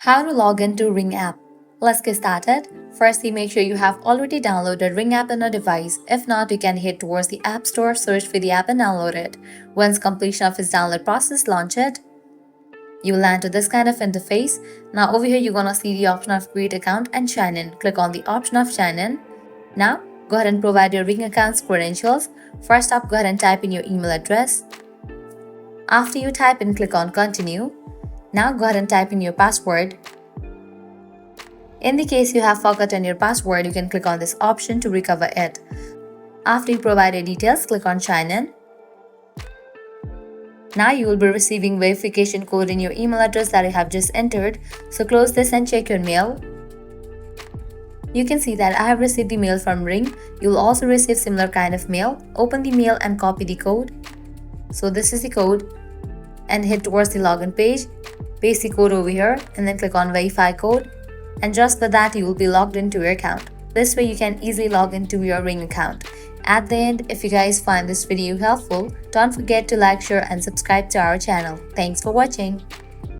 How to log into Ring app. Let's get started. Firstly, make sure you have already downloaded Ring app on a device. If not, you can head towards the App Store, search for the app and download it. Once completion of its download process, launch it. You will land to this kind of interface. Now over here, you're gonna see the option of create account and sign in. Click on the option of sign in. Now, go ahead and provide your Ring account's credentials. First up, go ahead and type in your email address. After you type in, click on continue. Now go ahead and type in your password. In the case you have forgotten your password, you can click on this option to recover it. After you provide your details, click on sign in. Now you will be receiving verification code in your email address that you have just entered. So close this and check your mail. You can see that I have received the mail from Ring. You will also receive similar kind of mail. Open the mail and copy the code. So this is the code. And head towards the login page. Paste the code over here and then click on verify code, and just for that you will be logged into your account. This way you can easily log into your Ring account. At the end, if you guys find this video helpful, don't forget to like, share and subscribe to our channel. Thanks for watching.